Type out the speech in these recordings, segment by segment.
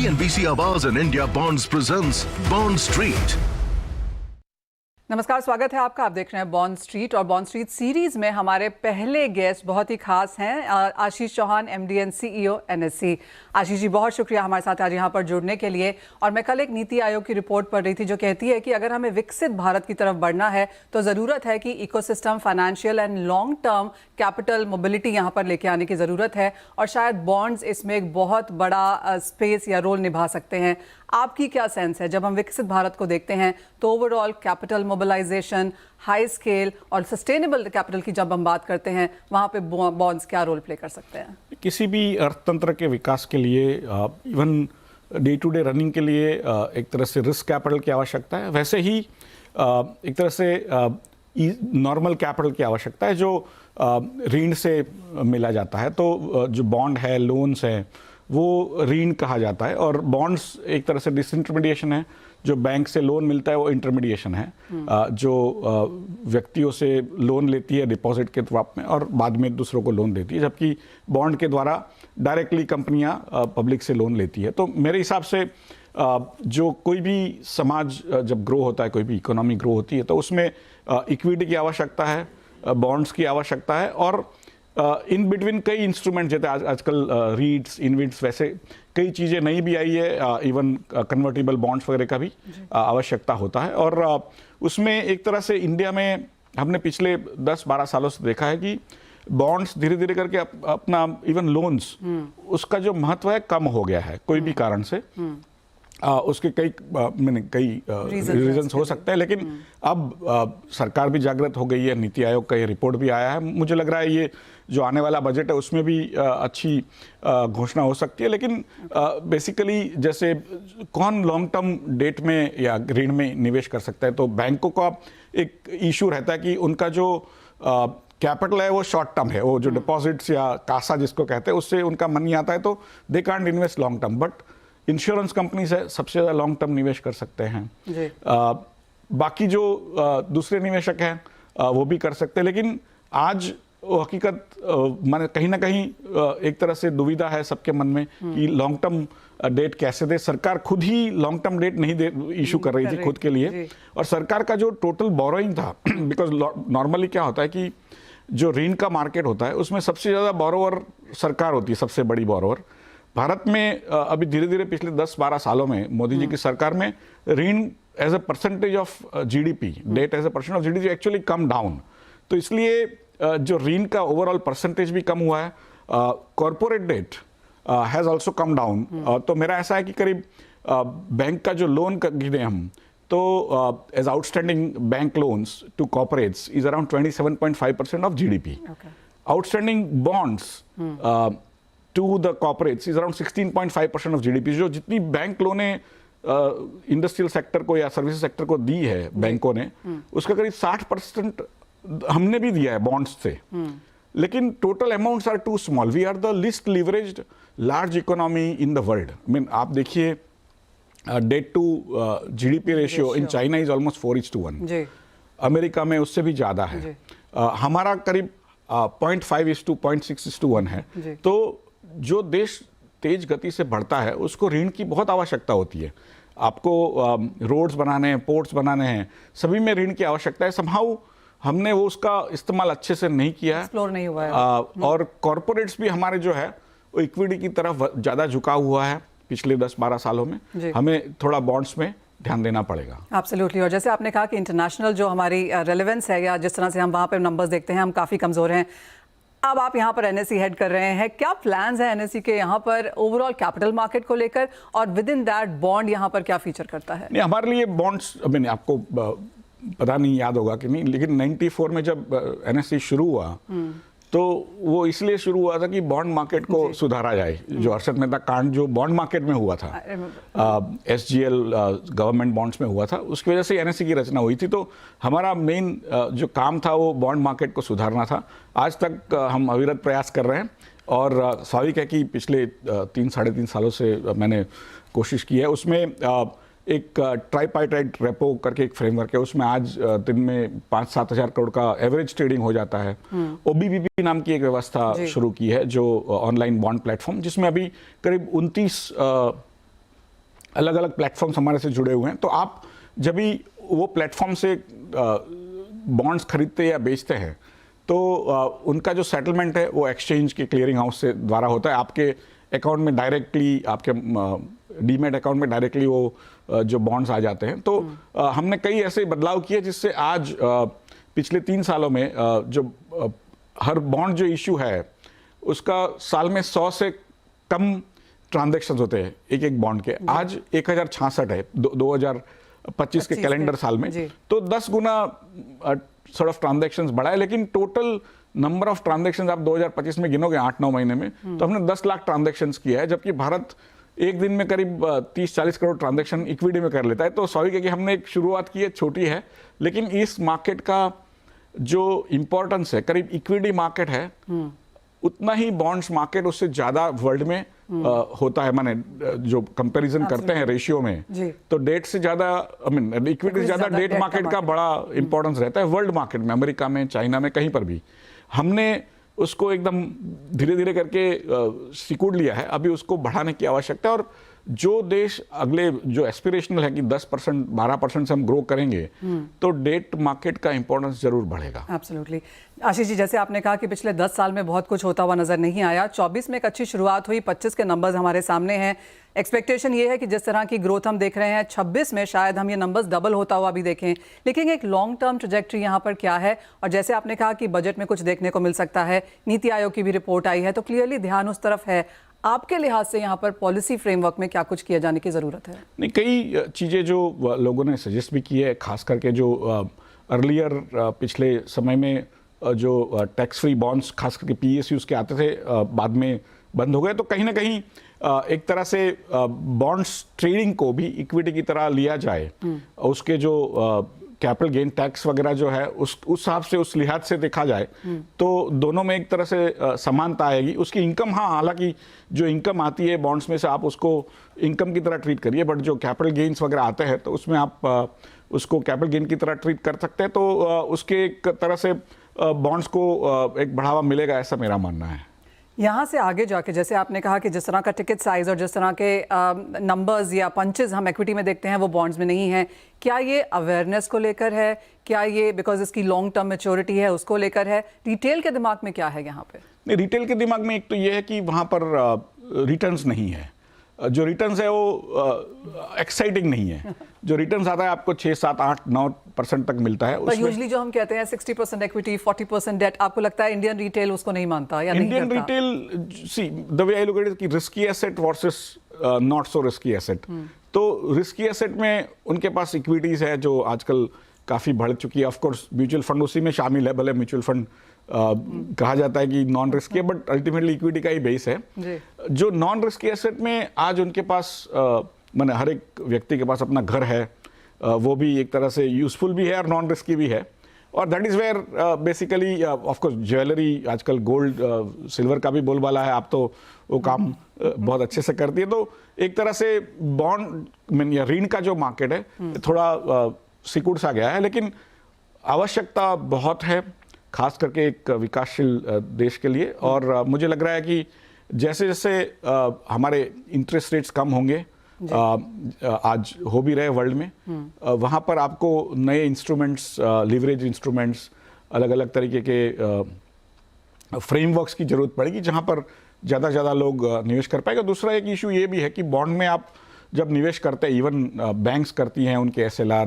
PNBC Awaaz and India Bonds presents Bond Street. नमस्कार, स्वागत है आपका। आप देख रहे हैं बॉन्ड स्ट्रीट और बॉन्ड स्ट्रीट सीरीज में हमारे पहले गेस्ट बहुत ही खास हैं, Ashish Chauhan, MD and CEO NSE। Ashish ji, बहुत शुक्रिया हमारे साथ आज यहाँ पर जुड़ने के लिए। और मैं कल एक नीति आयोग की रिपोर्ट पढ़ रही थी जो कहती है कि अगर हमें विकसित भारत की तरफ बढ़ना है तो ज़रूरत है कि ecosystem, financial and long term capital mobility यहाँ पर लेके आने की ज़रूरत है और शायद बॉन्ड्स इसमें एक बहुत बड़ा स्पेस या रोल निभा सकते हैं। आपकी क्या सेंस है, जब हम विकसित भारत को देखते हैं तो overall capital mobilization, high scale और सस्टेनेबल कैपिटल की जब हम बात करते हैं, वहाँ पे बॉन्ड्स क्या रोल प्ले कर सकते हैं? किसी भी अर्थतंत्र के विकास के लिए, even day to day running के लिए एक तरह से रिस्क कैपिटल की आवश्यकता है। वैसे ही एक तरह से नॉर्मल कैपिटल की आवश्यकता है जो ऋण से मिला जाता है। तो जो बॉन्ड है, लोन्स हैं, वो ऋण कहा जाता है और बॉन्ड्स एक तरह से डिसइंटरमीडिएशन है। जो बैंक से लोन मिलता है वो इंटरमीडिएशन है, जो व्यक्तियों से लोन लेती है डिपॉजिट के रूप में और बाद में दूसरों को लोन देती है, जबकि बॉन्ड के द्वारा डायरेक्टली कंपनियां पब्लिक से लोन लेती है। तो मेरे हिसाब से जो कोई भी समाज जब ग्रो होता है, कोई भी इकोनॉमी ग्रो होती है, तो उसमें इक्विटी की आवश्यकता है, बॉन्ड्स की आवश्यकता है और इन बिटवीन कई इंस्ट्रूमेंट, जैसे आजकल रीट्स, इनविट्स, वैसे कई चीज़ें नई भी आई है। इवन कन्वर्टेबल बॉन्ड्स वगैरह का भी आवश्यकता होता है। और उसमें एक तरह से इंडिया में हमने पिछले 10-12 सालों से देखा है कि बॉन्ड्स धीरे धीरे करके अपना इवन लोन्स, उसका जो महत्व है कम हो गया है कोई भी कारण से। उसके कई रीजंस हो सकते हैं, लेकिन अब सरकार भी जागृत हो गई है। नीति आयोग का ये रिपोर्ट भी आया है। मुझे लग रहा है ये जो आने वाला बजट है उसमें भी अच्छी घोषणा हो सकती है। लेकिन बेसिकली जैसे कौन लॉन्ग टर्म डेट में या ऋण में निवेश कर सकता है, तो बैंकों का एक इशू रहता है कि उनका जो कैपिटल है वो शॉर्ट टर्म है। वो जो डिपॉजिट्स या कासा जिसको कहते हैं, उससे उनका मनी आता है, तो they can't invest long term. But insurance companies है, सबसे ज़्यादा लॉन्ग टर्म निवेश कर सकते हैं। बाकी जो दूसरे निवेशक हैं वो भी कर सकते हैं। लेकिन आज वो हकीकत माने कहीं ना कहीं एक तरह से दुविधा है सबके मन में कि लॉन्ग टर्म डेट कैसे दे। सरकार खुद ही लॉन्ग टर्म डेट नहीं दे इशू कर रही थी खुद के लिए, और सरकार का जो टोटल बोरोइंग था, बिकॉज नॉर्मली क्या होता है कि जो ऋण का मार्केट होता है उसमें सबसे ज़्यादा बोरोवर सरकार होती है, सबसे बड़ी बोरोवर। भारत में अभी धीरे धीरे पिछले 10-12 सालों में मोदी जी की सरकार में ऋण as a percentage of GDP, debt as a percent of GDP actually come down. तो इसलिए जो ऋण का ओवरऑल परसेंटेज भी कम हुआ है। Corporate debt has also come down. तो मेरा ऐसा है कि करीब बैंक का जो लोन गिने हम, तो as outstanding bank loans to corporates is around 27.5% of GDP। Outstanding bonds to the corporates is around 16.5% of GDP। जो जितनी बैंक लोने इंडस्ट्रियल सेक्टर को या सर्विस सेक्टर को दी है बैंकों ने, उसका करीब 60% हमने भी दिया है बॉन्ड्स से। लेकिन total amounts are too small. We are the least leveraged large economy in the world. I mean आप देखिए debt to GDP ratio in China is almost 4:1। America में उससे भी ज़्यादा है। हमारा करीब 0.5:0.6:1 है। तो जो देश तेज गति से बढ़ता है उसको ऋण की बहुत आवश्यकता होती है। आपको रोड्स बनाने हैं, पोर्ट्स बनाने हैं, सभी में ऋण की आवश्यकता है। समहाउ हमने वो उसका इस्तेमाल अच्छे से नहीं किया है, एक्सप्लोर नहीं हुआ है। और कॉर्पोरेट्स भी हमारे जो है वो इक्विटी की तरफ ज़्यादा झुका हुआ है पिछले 10-12 सालों में। हमें थोड़ा बॉन्ड्स में ध्यान देना पड़ेगा। एब्सोल्युटली। और जैसे आपने कहा कि इंटरनेशनल जो हमारी रेलेवेंस है या जिस तरह से हम वहाँ पे नंबर्स देखते हैं, हम काफ़ी कमज़ोर हैं। अब आप यहाँ पर NSE हेड कर रहे हैं, क्या प्लान्स हैं NSE के यहाँ पर ओवरऑल कैपिटल मार्केट को लेकर, और विद इन दैट बॉन्ड यहाँ पर क्या फीचर करता है? नहीं, हमारे लिए बॉन्ड्स, मैंने आपको पता नहीं याद होगा कि नहीं, लेकिन 94 में जब NSE शुरू हुआ तो वो इसलिए शुरू हुआ था कि बॉन्ड मार्केट को सुधारा जाए। जो हर्षद मेहता कांड जो बॉन्ड मार्केट में हुआ था, SGL गवर्नमेंट बॉन्ड्स में हुआ था, उसकी वजह से NSE की रचना हुई थी। तो हमारा मेन जो काम था वो बॉन्ड मार्केट को सुधारना था। आज तक हम अविरत प्रयास कर रहे हैं और स्वाभाविक है कि पिछले 3-3.5 सालों से मैंने कोशिश की है। उसमें एक ट्राइपार्टाइट रेपो करके एक फ्रेमवर्क है, उसमें आज दिन में 5-7 हज़ार करोड़ का एवरेज ट्रेडिंग हो जाता है। OBBB नाम की एक व्यवस्था शुरू की है जो ऑनलाइन बॉन्ड प्लेटफॉर्म, जिसमें अभी करीब 29 अलग अलग प्लेटफॉर्म्स हमारे से जुड़े हुए हैं, तो आप जब भी वो प्लेटफॉर्म से बॉन्ड्स खरीदते या बेचते हैं तो उनका जो सेटलमेंट है वो एक्सचेंज के क्लियरिंग हाउस से द्वारा होता है। आपके अकाउंट में डायरेक्टली, आपके डीमैट अकाउंट में डायरेक्टली वो जो बॉन्ड्स आ जाते हैं। तो हमने कई ऐसे बदलाव किए जिससे आज पिछले 3 सालों में जो हर बॉन्ड जो इशू है उसका साल में 100 से कम ट्रांजैक्शंस होते हैं एक एक बॉन्ड के। आज 1066 है 2025 के कैलेंडर साल में, तो 10 गुना सॉर्ट ऑफ ट्रांजैक्शंस बढ़ा है। लेकिन टोटल नंबर ऑफ ट्रांजैक्शंस आप 2025 में गिनोगे 8-9 महीने में, तो हमने 10 लाख ट्रांजैक्शंस किया है, जबकि भारत एक दिन में करीब 30-40 करोड़ ट्रांजैक्शन इक्विटी में कर लेता है। तो स्वाभाविक है कि हमने एक शुरुआत की है, छोटी है, लेकिन इस मार्केट का जो इंपॉर्टेंस है, करीब इक्विटी मार्केट है उतना ही बॉन्ड्स मार्केट उससे ज्यादा वर्ल्ड में होता है। माने जो कंपैरिजन करते हैं रेशियो में, तो डेट से ज्यादा, आई मीन इक्विटी से ज्यादा डेट मार्केट का बड़ा इंपॉर्टेंस रहता है वर्ल्ड मार्केट में, अमेरिका में, चाइना में, कहीं पर भी। हमने उसको एकदम धीरे धीरे करके सिकुड़ लिया है, अभी उसको बढ़ाने की आवश्यकता है। और जो देश अगले जो एस्पिरेशनल है कि 10% 12% से हम ग्रो करेंगे, तो डेट मार्केट का इंपॉर्टेंस जरूर बढ़ेगा। एब्सोल्युटली। आशीष जी, जैसे आपने कहा कि पिछले 10 साल में बहुत कुछ होता हुआ नजर नहीं आया, 24 में एक अच्छी शुरुआत हुई, 25 के नंबर्स हमारे सामने हैं। एक्सपेक्टेशन ये है कि जिस तरह की ग्रोथ हम देख रहे हैं 26 में शायद हम ये नंबर्स डबल होता हुआ भी देखें, लेकिन एक लॉन्ग टर्म ट्रैजेक्टरी यहाँ पर क्या है? और जैसे आपने कहा कि बजट में कुछ देखने को मिल सकता है, नीति आयोग की भी रिपोर्ट आई है, तो क्लियरली ध्यान उस तरफ है। आपके लिहाज से यहाँ पर पॉलिसी फ्रेमवर्क में क्या कुछ किया जाने की जरूरत है? नहीं, कई चीज़ें जो लोगों ने सजेस्ट भी की है, खास करके जो अर्लियर पिछले समय में जो टैक्स फ्री बॉन्ड्स खास करके PSUs के आते थे, बाद में बंद हो गए। तो कहीं ना कहीं एक तरह से बॉन्ड्स ट्रेडिंग को भी इक्विटी की तरह लिया जाए, उसके जो कैपिटल गेन टैक्स वगैरह जो है उस हिसाब से, उस लिहाज से देखा जाए तो दोनों में एक तरह से समानता आएगी। उसकी इनकम, हाँ, हालांकि जो इनकम आती है बॉन्ड्स में से आप उसको इनकम की तरह ट्रीट करिए, बट जो कैपिटल गेन्स वगैरह आते हैं तो उसमें आप उसको कैपिटल गेन की तरह ट्रीट कर सकते हैं। तो उसके एक तरह से बॉन्ड्स को एक बढ़ावा मिलेगा, ऐसा मेरा मानना है। यहाँ से आगे जाके जैसे आपने कहा कि जिस तरह का टिकट साइज और जिस तरह के नंबर्स या पंचेस हम इक्विटी में देखते हैं वो बॉन्ड्स में नहीं है, क्या ये अवेयरनेस को लेकर है? क्या ये बिकॉज इसकी लॉन्ग टर्म मैच्योरिटी है उसको लेकर है? रिटेल के दिमाग में क्या है यहाँ पे? नहीं, रिटेल के दिमाग में एक तो ये है कि वहाँ पर रिटर्न्स नहीं है। जो रिटर्न्स है वो एक्साइटिंग नहीं है। जो रिटर्न्स आता है आपको 6, 7, 8, 9% तक मिलता है। पर यूजुअली जो हम कहते हैं 60% इक्विटी, 40% डेट, आपको लगता है इंडियन रिटेल उसको नहीं मानता या नहीं करता? Indian retail, see the way I look at it कि risky asset versus not so risky asset. तो रिस्की एसेट में उनके पास इक्विटीज है जो आजकल काफी बढ़ चुकी है। ऑफ कोर्स म्यूचुअल फंड उसी में शामिल है, भले म्यूचुअल फंड कहा जाता है कि नॉन रिस्की है, बट अल्टीमेटली इक्विटी का ही बेस है। जो नॉन रिस्की एसेट में आज उनके पास माने हर एक व्यक्ति के पास अपना घर है, वो भी एक तरह से यूजफुल भी है और नॉन रिस्की भी है। और that is where basically of course jewellery, आजकल गोल्ड सिल्वर का भी बोलबाला है, आप तो वो काम बहुत अच्छे से करती है। तो एक तरह से बॉन्ड या ऋण का जो मार्केट है थोड़ा सिकुड़ सा गया है, लेकिन आवश्यकता बहुत है खास करके एक विकासशील देश के लिए। और मुझे लग रहा है कि जैसे जैसे हमारे इंटरेस्ट रेट्स कम होंगे, आज हो भी रहे वर्ल्ड में, वहाँ पर आपको नए इंस्ट्रूमेंट्स, लिवरेज इंस्ट्रूमेंट्स, अलग अलग तरीके के फ्रेमवर्क्स की जरूरत पड़ेगी जहाँ पर ज़्यादा से ज़्यादा लोग निवेश कर पाएगा। दूसरा एक इशू ये भी है कि बॉन्ड में आप जब निवेश करते हैं, इवन बैंक्स करती हैं उनके SLR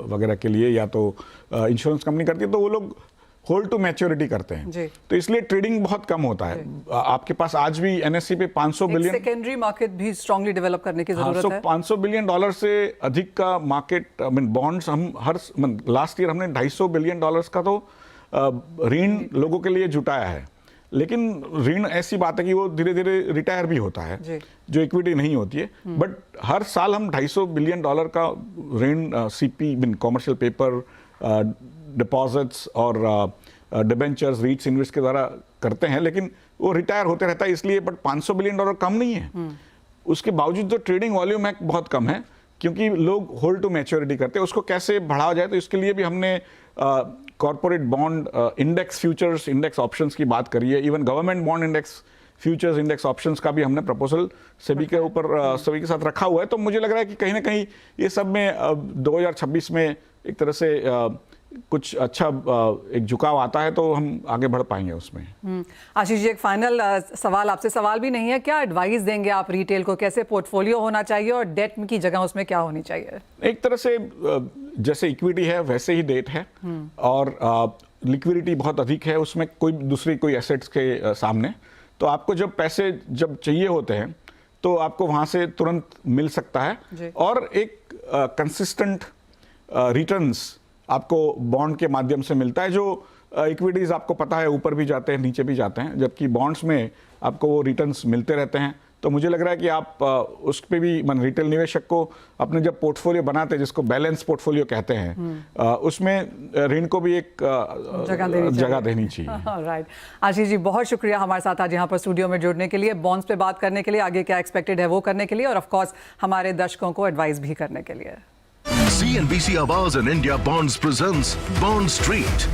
वगैरह के लिए, या तो इंश्योरेंस कंपनी करती है, तो वो लोग होल्ड टू मैच्योरिटी करते हैं, तो इसलिए ट्रेडिंग बहुत कम होता है। आपके पास आज भी NSE पे 500 बिलियन सेकेंडरी मार्केट भी स्ट्रांगली डेवलप करने की जरूरत है। 500 बिलियन डॉलर से अधिक का मार्केट, आई मीन बॉन्ड्स, हम हर लास्ट ईयर हमने 250 बिलियन डॉलर्स का तो ऋण लोगों के लिए जुटाया है। लेकिन ऋण ऐसी बात है कि वो धीरे धीरे रिटायर भी होता है, जो इक्विटी नहीं होती है। बट हर साल हम 250 बिलियन डॉलर का ऋण CP mean commercial paper, deposits और डिबेंचर्स, रीट्स, इन्वेस्ट के द्वारा करते हैं, लेकिन वो रिटायर होते रहता है इसलिए। बट 500 बिलियन डॉलर कम नहीं है, उसके बावजूद जो ट्रेडिंग वॉल्यूम है बहुत कम है, क्योंकि लोग होल्ड टू मैच्योरिटी करते हैं। उसको कैसे बढ़ाया जाए, तो इसके लिए भी हमने corporate bond index futures, index options की बात करी है। Even government bond index futures index options का भी हमने प्रपोजल सेबी के ऊपर सभी के साथ रखा हुआ है। तो मुझे लग रहा है कि कहीं ना कहीं ये सब में 2026 में एक तरह से कुछ अच्छा एक झुकाव आता है तो हम आगे बढ़ पाएंगे उसमें। आशीष जी, एक फाइनल सवाल आपसे, सवाल भी नहीं है, क्या एडवाइस देंगे आप रिटेल को, कैसे पोर्टफोलियो होना चाहिए और डेट की जगह उसमें क्या होनी चाहिए? एक तरह से जैसे इक्विटी है वैसे ही डेट है और लिक्विडिटी बहुत अधिक है उसमें, कोई एसेट्स के सामने। तो आपको जब पैसे जब चाहिए होते हैं तो आपको वहां से तुरंत मिल सकता है और एक कंसिस्टेंट रिटर्न्स आपको बॉन्ड के माध्यम से मिलता है। जो इक्विटीज आपको पता है ऊपर भी जाते हैं नीचे भी जाते हैं, जबकि बॉन्ड्स में आपको वो रिटर्न्स मिलते रहते हैं। तो मुझे लग रहा है कि आप उस पर भी रिटेल निवेशक को अपने जब पोर्टफोलियो बनाते हैं, जिसको बैलेंस पोर्टफोलियो कहते हैं, उसमें ऋण को भी एक जगह देनी चाहिए। राइट। आशीष जी, बहुत शुक्रिया हमारे साथ आज यहाँ पर स्टूडियो में जुड़ने के लिए, बॉन्ड्स पे बात करने के लिए, आगे क्या एक्सपेक्टेड है वो करने के लिए और ऑफ कोर्स हमारे दर्शकों को एडवाइस भी करने के लिए। CNBC Awaaz and India Bonds presents Bond Street.